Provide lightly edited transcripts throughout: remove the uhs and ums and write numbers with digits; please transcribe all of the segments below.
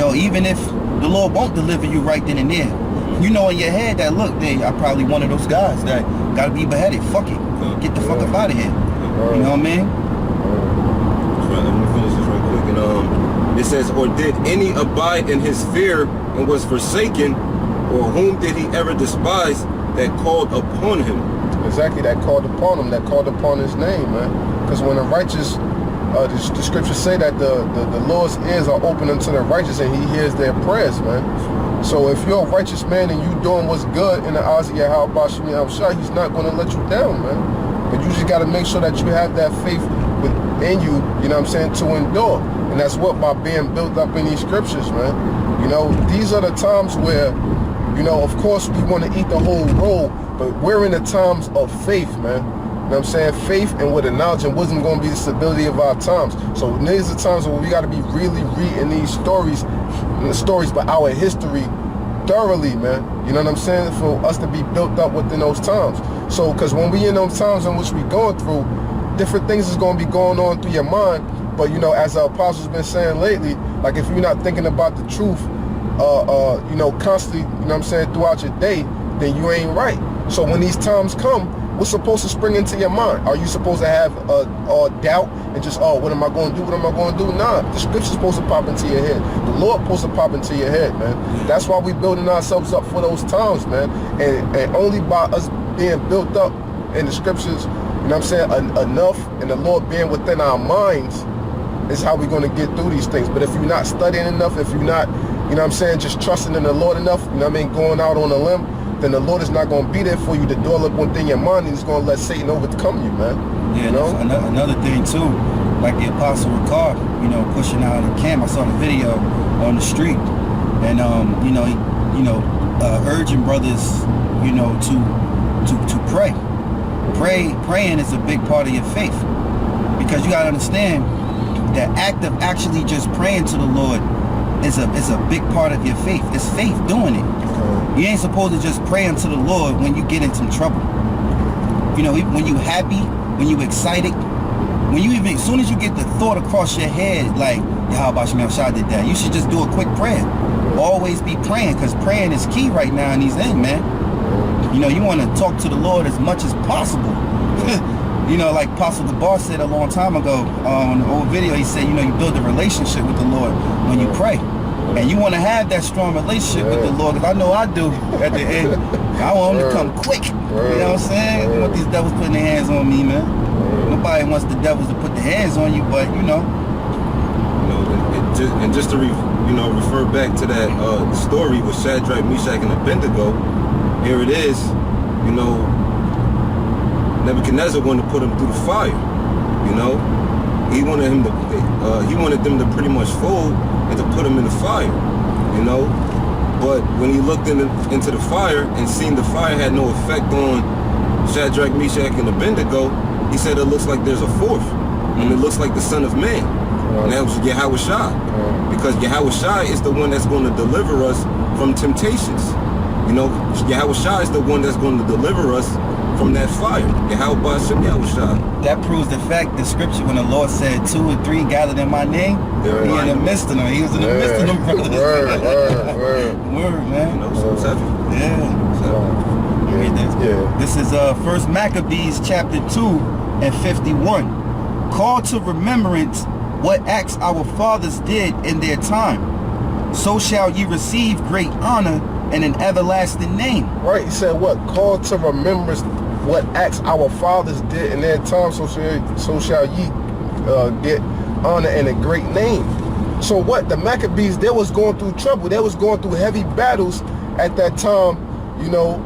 know, even if the Lord won't deliver you right then and there, you know in your head that, look, I'm probably one of those guys that gotta be beheaded. Fuck it. Get the fuck up out of here. You know what I mean? Let me finish this right quick. And it says, or did any abide in his fear and was forsaken, or whom did he ever despise that called upon him? Exactly, that called upon him, that called upon his name, man. Because when the righteous, the scriptures say that the Lord's ears are open unto the righteous and he hears their prayers, man. So if you're a righteous man and you doing what's good in the eyes of YAHAWASHI, he's not going to let you down, man. But you just got to make sure that you have that faith within you, you know what I'm saying, to endure. And that's what, by being built up in these scriptures, man. You know, these are the times where, you know, of course we want to eat the whole roll, but we're in the times of faith, man. You know what I'm saying? Faith and with the knowledge and wisdom going to be the stability of our times. So these are the times where we got to be really reading these stories, but our history thoroughly, man. You know what I'm saying? For us to be built up within those times. So, because when we in those times in which we going through, different things is going to be going on through your mind. But, you know, as the apostle's been saying lately, like if you're not thinking about the truth, you know, constantly, you know what I'm saying, throughout your day, then you ain't right. So when these times come, what's supposed to spring into your mind? Are you supposed to have a doubt and just, oh, what am I going to do? What am I going to do? Nah, the scripture's supposed to pop into your head. The Lord supposed to pop into your head, man. That's why we building ourselves up for those times, man. And only by us being built up in the scriptures, you know what I'm saying, enough, and the Lord being within our minds is how we're going to get through these things. But if you're not studying enough, if you're not, you know what I'm saying, just trusting in the Lord enough, you know what I mean, going out on a limb, then the Lord is not going to be there for you to dwell up within your mind, and he's going to let Satan overcome you, man. Yeah, you know? Another thing too, like the Apostle Ricard, you know, pushing out of the camp. I saw the video on the street, and you know, urging brothers, you know, to pray. Praying is a big part of your faith, because you got to understand the act of actually just praying to the Lord is a big part of your faith. It's faith doing it. You ain't supposed to just pray unto the Lord when you get in some trouble. You know, when you happy, when you excited, when you even, as soon as you get the thought across your head, like, YAHAWASHI did that, you should just do a quick prayer. Always be praying, because praying is key right now in these ends, man. You know, you want to talk to the Lord as much as possible. You know, like Apostle DeBar said a long time ago on the old video, he said, you know, you build a relationship with the Lord when you pray. And you want to have that strong relationship with the Lord, because I know I do at the end. I want him to come quick. You know what I'm saying? I don't want these devils putting their hands on me, man. Nobody wants the devils to put their hands on you, but you know. And just to refer back to that story with Shadrach, Meshach, and Abednego, here it is. You know, Nebuchadnezzar wanted to put him through the fire. You know, he wanted them to pretty much fold and to put him in the fire, you know. But when he looked into the fire and seen the fire had no effect on Shadrach, Meshach, and Abednego, he said it looks like there's a fourth, and it looks like the Son of Man, and that was YAHAWASHI, because YAHAWASHI is the one that's going to deliver us from temptations. You know, YAHAWASHI is the one that's going to deliver us from that fire. YAHAWASHI. That proves the fact, the scripture, when the Lord said 2 or 3 gathered in my name, he in the midst of them. He was in the midst of them brothers. Word, man. You know, so it's heavy. Yeah. This is 1 Maccabees chapter 2 and 51. Call to remembrance what acts our fathers did in their time. So shall ye receive great honor and an everlasting name. Right, he said what? Call to remembrance what acts our fathers did in their time, so shall ye get honor and a great name. So what? The Maccabees, they was going through trouble. They was going through heavy battles at that time, you know,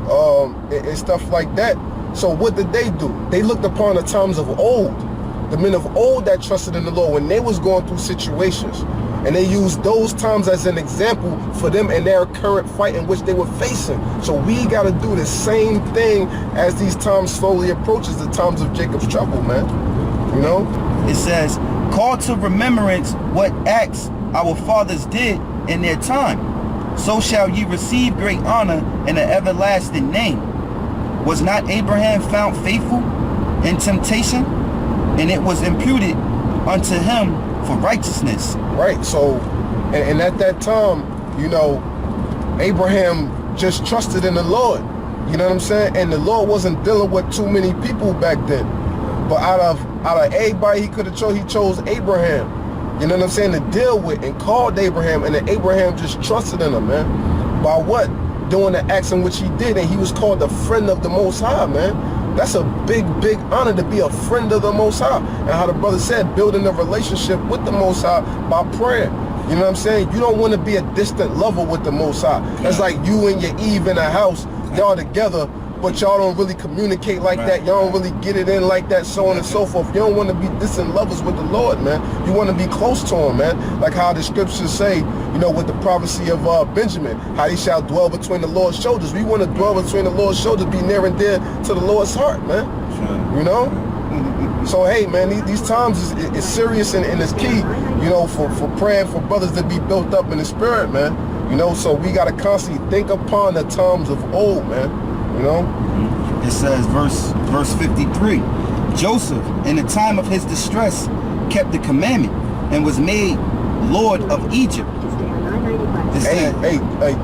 and stuff like that. So what did they do? They looked upon the times of old, the men of old that trusted in the Lord when they was going through situations. And they used those times as an example for them in their current fight in which they were facing. So we got to do the same thing as these times slowly approaches the times of Jacob's trouble, man. You know? It says, call to remembrance what acts our fathers did in their time. So shall ye receive great honor and an everlasting name. Was not Abraham found faithful in temptation? And it was imputed unto him for righteousness. Right, so And at that time, you know, Abraham just trusted in the Lord. You know what I'm saying? And the Lord wasn't dealing with too many people back then. But out of everybody he could have chose, he chose Abraham. You know what I'm saying? To deal with, and called Abraham, and then Abraham just trusted in him, man. By what? Doing the acts in which he did, and he was called the friend of the Most High, man. That's a big, big honor to be a friend of the Most High. And how the brother said, building a relationship with the Most High by prayer. You know what I'm saying? You don't want to be a distant lover with the Most High. That's like you and your Eve in a house, y'all together, but y'all don't really communicate like that. Y'all don't really get it in like that, so on and so forth. You don't want to be distant lovers with the Lord, man. You want to be close to him, man. Like how the scriptures say, you know, with the prophecy of Benjamin, how he shall dwell between the Lord's shoulders. We want to dwell between the Lord's shoulders, be near and dear to the Lord's heart, man. You know? So, hey, man, these times is serious and it's key, you know, for praying for brothers to be built up in the spirit, man. You know, so we got to constantly think upon the times of old, man. You know? It says, verse 53, Joseph, in the time of his distress, kept the commandment and was made Lord of Egypt. Hey,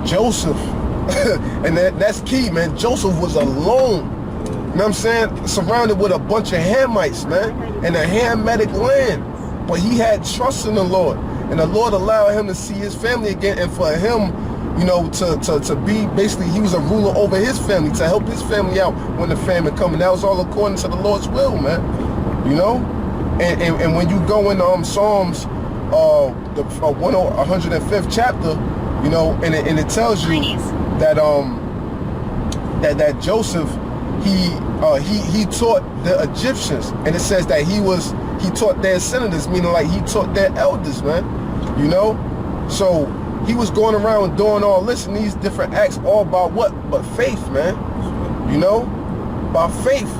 Joseph, and that's key, man. Joseph was alone. You know what I'm saying? Surrounded with a bunch of Hamites, man, in a Hamitic land. But he had trust in the Lord. And the Lord allowed him to see his family again, and for him, you know, to be, basically, he was a ruler over his family, to help his family out when the famine come. And that was all according to the Lord's will, man. You know? And when you go in Psalms, the 105th chapter, you know, and it tells you that that Joseph, he taught the Egyptians, and it says that he taught their senators, meaning like he taught their elders, man. You know? So he was going around doing all this and these different acts, all by what? But faith, man. You know? By faith.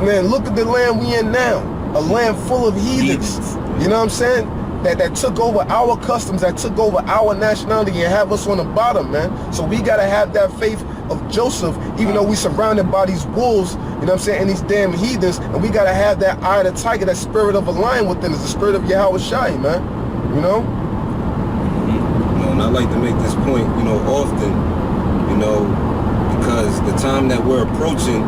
Man, look at the land we in now. A land full of heathens. You know what I'm saying? That took over our customs, that took over our nationality and have us on the bottom, man. So we got to have that faith of Joseph, even though we surrounded by these wolves, you know what I'm saying, and these damn heathens, and we got to have that eye of the tiger, that spirit of a lion within us, the spirit of YAHAWASHI, man. You know? And I like to make this point, you know, often, you know, because the time that we're approaching,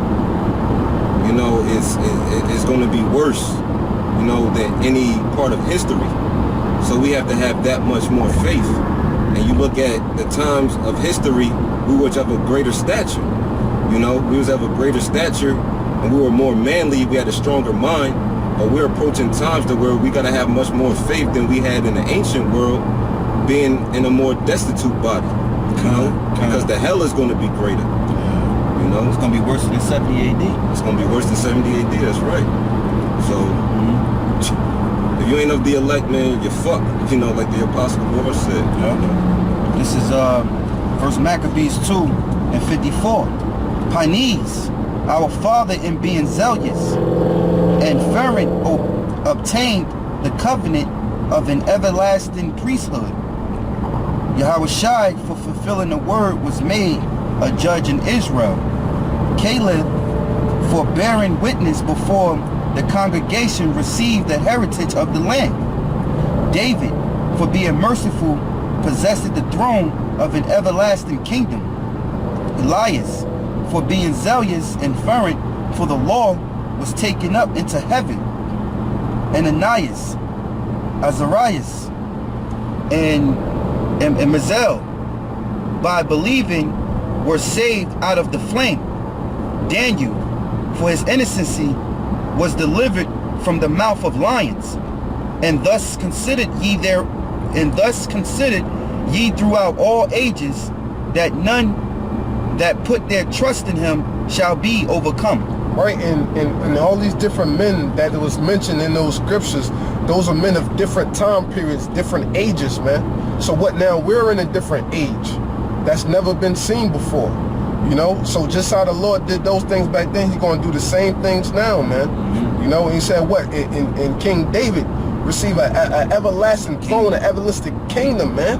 you know, is going to be worse, you know, than any part of history. So we have to have that much more faith. And you look at the times of history, we were of a greater stature. You know, we was of a greater stature, and we were more manly, we had a stronger mind. But we're approaching times to where we got to have much more faith than we had in the ancient world, being in a more destitute body, you know, because the hell is going to be greater. You know, it's going to be worse than 70 AD. It's going to be worse than 70 AD, that's right. So, if you ain't of the elect, man, you're fucked, you know, like the Apostle Paul said. This is First Maccabees 2:54. Pines, our father in being zealous and fervent, obtained the covenant of an everlasting priesthood. YAHAWASHI, for fulfilling the word, was made a judge in Israel. Caleb, for bearing witness before the congregation, received the heritage of the land. David, for being merciful, possessed the throne of an everlasting kingdom. Elias, for being zealous and fervent for the law, was taken up into heaven. Ananias, Azarias, and Mazel, by believing, were saved out of the flame. Daniel, for his innocency, was delivered from the mouth of lions. And thus considered ye throughout all ages, that none that put their trust in him shall be overcome. Right, and all these different men that was mentioned in those scriptures, those are men of different time periods, different ages, man. So what now? We're in a different age that's never been seen before, you know? So just how the Lord did those things back then, he's going to do the same things now, man. You know, he said what? In King David, receive an everlasting throne, an everlasting kingdom, man.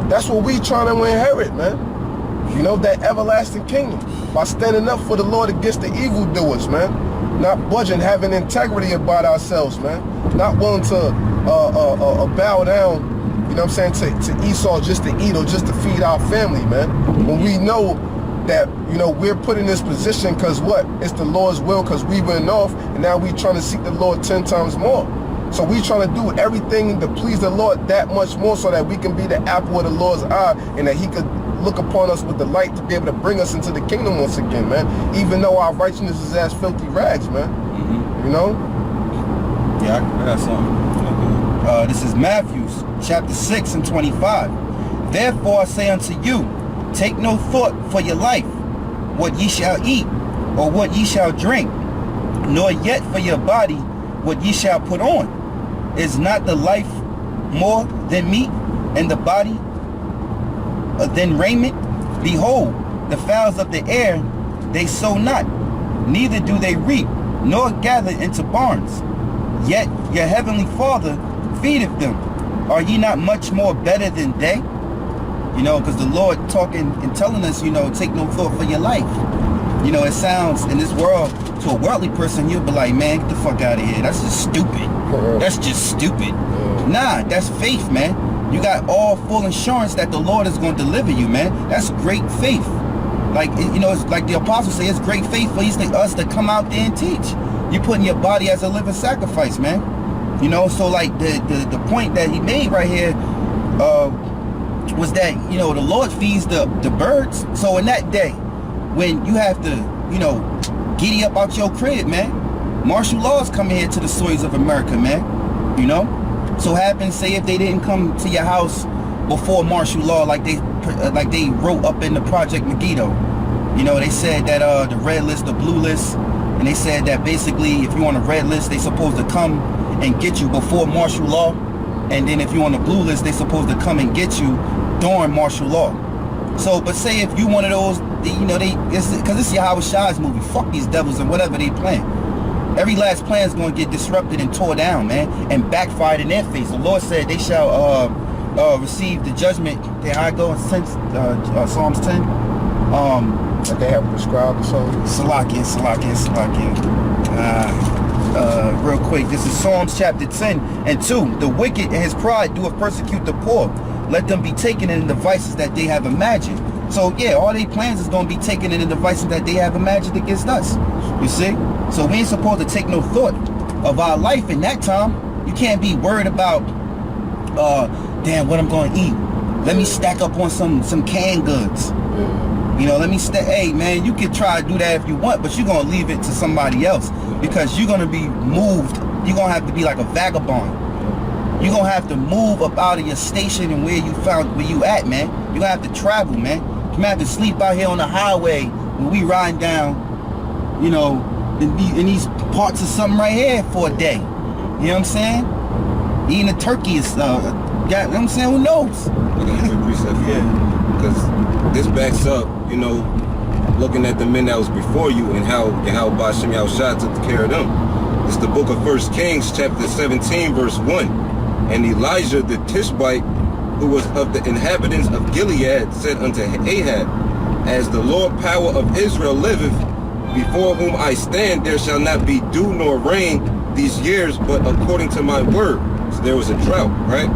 That's what we trying to inherit, man. You know, that everlasting kingdom, by standing up for the Lord against the evildoers, man. Not budging, having integrity about ourselves, man. not willing to bow down, you know what I'm saying, to Esau just to eat or just to feed our family, man. When we know that, you know, we're put in this position because what? It's the Lord's will, because we went off and now we trying to seek the Lord 10 times more. So we trying to do everything to please the Lord that much more so that we can be the apple of the Lord's eye and that he could look upon us with the light to be able to bring us into the kingdom once again, man. Even though our righteousness is as filthy rags, man. You know? Yeah, I got something. This is Matthew chapter 6 and 25. Therefore I say unto you, take no thought for your life, what ye shall eat, or what ye shall drink, nor yet for your body, what ye shall put on. Is not the life more than meat, and the body than raiment? Behold, the fowls of the air, they sow not, neither do they reap, nor gather into barns. Yet your heavenly Father feedeth them. Are ye not much more better than they? You know, because the Lord talking and telling us, you know, take no thought for your life. You know, it sounds in this world, to a worldly person, you'll be like, man, get the fuck out of here. That's just stupid. That's just stupid. Nah, that's faith, man. You got all full assurance that the Lord is going to deliver you, man. That's great faith. Like, you know, it's like the apostles say, it's great faith for us to come out there and teach. You're putting your body as a living sacrifice, man. You know, so like the point that he made right here was that, you know, the Lord feeds the birds. So in that day, when you have to, you know, giddy up out your crib, man, martial laws coming here to the soils of America, man. You know? So happens, say if they didn't come to your house before martial law, like they wrote up in the Project Megiddo. You know, they said that the red list, the blue list, and they said that basically if you're on a red list, they supposed to come and get you before martial law, and then if you're on the blue list, they supposed to come and get you during martial law. So, but say if you one of those, you know, because it's YAHAWASHI's movie, fuck these devils and whatever they plan. Every last plan is going to get disrupted and tore down, man, and backfired in their face. The Lord said they shall receive the judgment. There I go in Psalms 10. That they have prescribed or something. Salakia. Real quick, this is Psalms chapter 10 and 2. The wicked in his pride doeth persecute the poor. Let them be taken in the devices that they have imagined. So yeah, all their plans is going to be taken in the devices that they have imagined against us. You see? So we ain't supposed to take no thought of our life in that time. You can't be worried about, damn, what I'm going to eat. Let me stack up on some canned goods. You know, let me hey man, you can try to do that if you want, but you're going to leave it to somebody else because you're going to be moved. You're going to have to be like a vagabond. You're going to have to move up out of your station and where you at, man. You're going to have to travel, man. You're going to have to sleep out here on the highway when we riding down, you know, in these parts of something right here for a day. You know what I'm saying? Eating a turkey is, you know what I'm saying? Who knows? Because this backs up, you know, looking at the men that was before you and how YAHAWASHI took care of them. It's the book of 1 Kings, chapter 17, verse 1. And Elijah the Tishbite, who was of the inhabitants of Gilead, said unto Ahab, as the Lord power of Israel liveth, before whom I stand, there shall not be dew nor rain these years, but according to my word. So there was a drought, right?